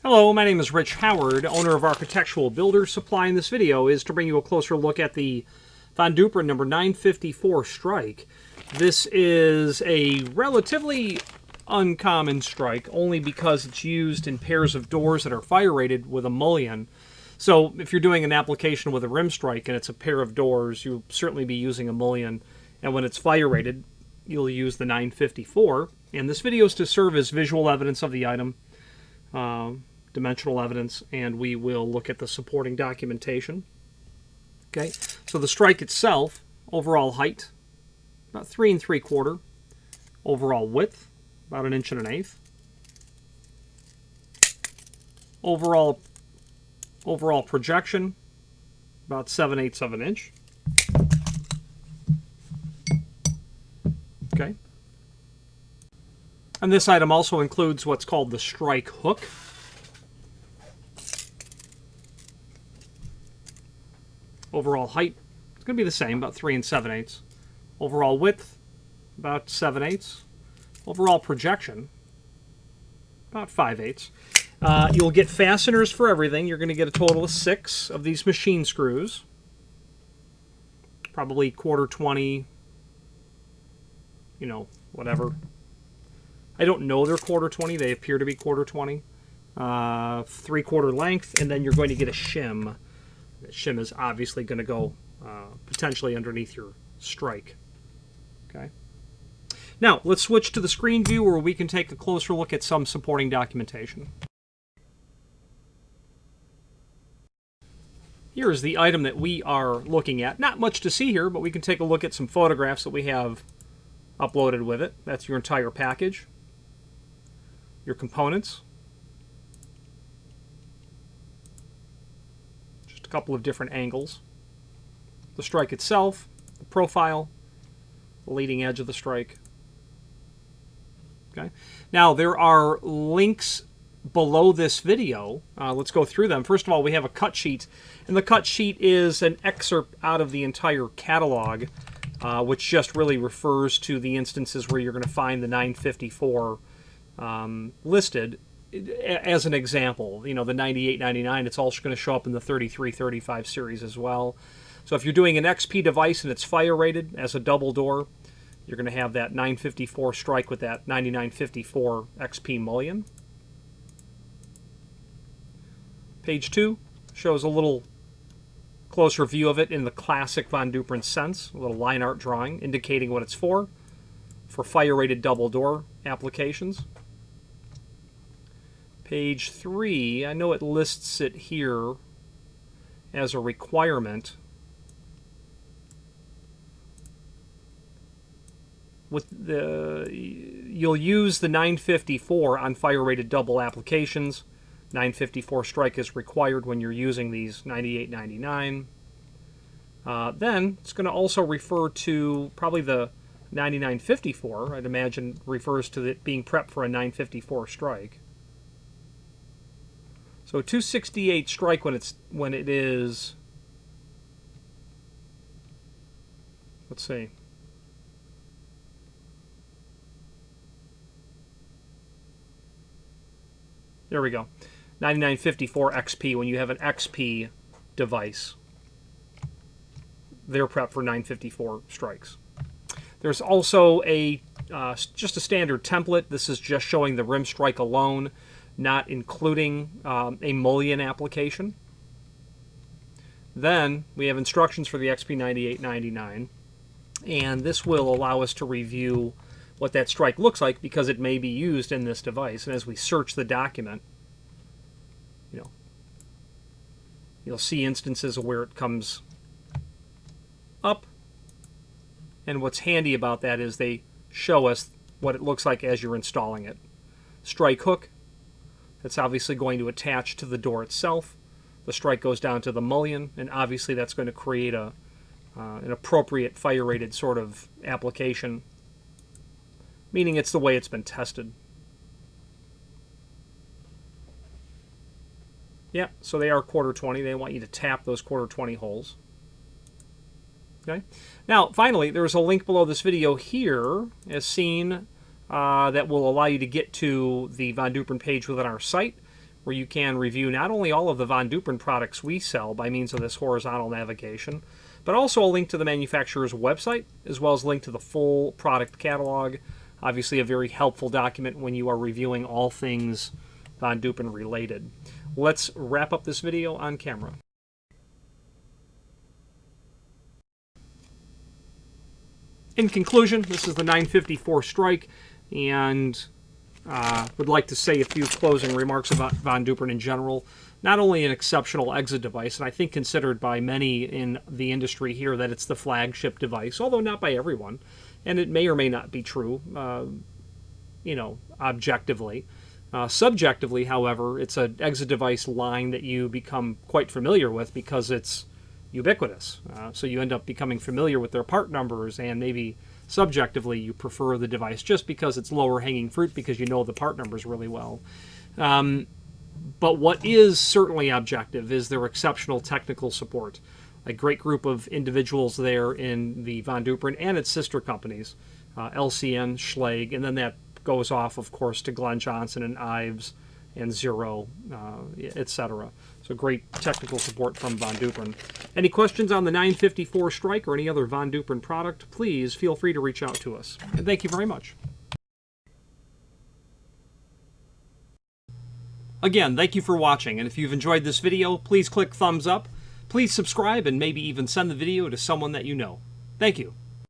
Hello, my name is Rich Howard, owner of Architectural Builders Supply, and this video is to bring you a closer look at the Von Duprin number 954 strike. This is a relatively uncommon strike, only because it's used in pairs of doors that are fire rated with a mullion. So if you're doing an application with a rim strike and it's a pair of doors, you'll certainly be using a mullion. And when it's fire rated, you'll use the 954. And this video is to serve as visual evidence of the item. Dimensional evidence, and we will look at the supporting documentation. Okay, so the strike itself, overall height, about 3 3/4. Overall width, about 1 1/8 inches. Overall projection, about 7/8 of an inch. Okay. And this item also includes what's called the strike hook. Overall height, it's going to be the same, about 3 7/8. Overall width, about 7/8. Overall projection, about 5/8. You'll get fasteners for everything. You're going to get a total of 6 of these machine screws. Probably 1/4 20, whatever. I don't know they're 1/4 20. They appear to be 1/4 20. 3/4 length, and then you're going to get a shim. That shim is obviously going to go potentially underneath your strike. Okay. Now, let's switch to the screen view where we can take a closer look at some supporting documentation. Here is the item that we are looking at. Not much to see here, but we can take a look at some photographs that we have uploaded with it. That's your entire package, your components, couple of different angles, the strike itself, the profile, the leading edge of the strike. Okay. Now there are links below this video. Let's go through them. First of all, we have a cut sheet, and the cut sheet is an excerpt out of the entire catalog, which just really refers to the instances where you're going to find the 954 listed. As an example, the 9899, it's also going to show up in the 3335 series as well. So if you're doing an XP device and it's fire rated as a double door, you're going to have that 954 strike with that 9954 XP mullion. Page 2 shows a little closer view of it in the classic Von Duprin sense, a little line art drawing indicating what it's for fire rated double door applications. Page 3, I know it lists it here as a requirement. You'll use the 954 on fire-rated double applications. 954 strike is required when you're using these 9899. Then it's going to also refer to probably the 9954. I'd imagine refers to it being prepped for a 954 strike. So 268 strike when it is, let's see, there we go, 9954 XP when you have an XP device. They're prepped for 954 strikes. There's also just a standard template. This is just showing the rim strike alone, not including a mullion application. Then we have instructions for the Xp99, and this will allow us to review what that strike looks like because it may be used in this device. And as we search the document, you'll see instances of where it comes up. And what's handy about that is they show us what it looks like as you're installing it. Strike hook. That's obviously going to attach to the door itself. The strike goes down to the mullion, and obviously that's going to create an appropriate fire-rated sort of application, meaning it's the way it's been tested. Yeah, so they are 1/4 20. They want you to tap those 1/4 20 holes. Okay. Now, finally, there's a link below this video here, as seen, that will allow you to get to the Von Duprin page within our site, where you can review not only all of the Von Duprin products we sell by means of this horizontal navigation, but also a link to the manufacturer's website, as well as a link to the full product catalog. Obviously a very helpful document when you are reviewing all things Von Duprin related. Let's wrap up this video on camera. In conclusion, this is the 954 Strike, and would like to say a few closing remarks about Von Duprin in general. Not only an exceptional exit device, and I think considered by many in the industry here that it's the flagship device, although not by everyone, and it may or may not be true, you know, objectively. Subjectively, however, it's an exit device line that you become quite familiar with because it's ubiquitous. So you end up becoming familiar with their part numbers, and maybe subjectively you prefer the device just because it's lower hanging fruit because you know the part numbers really well. But what is certainly objective is their exceptional technical support. A great group of individuals there in the Von Duprin and its sister companies, LCN, Schlage, and then that goes off, of course, to Glenn Johnson and Ives and Zero, etc. So great technical support from Von Duprin. Any questions on the 954 Strike or any other Von Duprin product, please feel free to reach out to us. And thank you very much. Again, thank you for watching, and if you've enjoyed this video, please click thumbs up, please subscribe, and maybe even send the video to someone that you know. Thank you.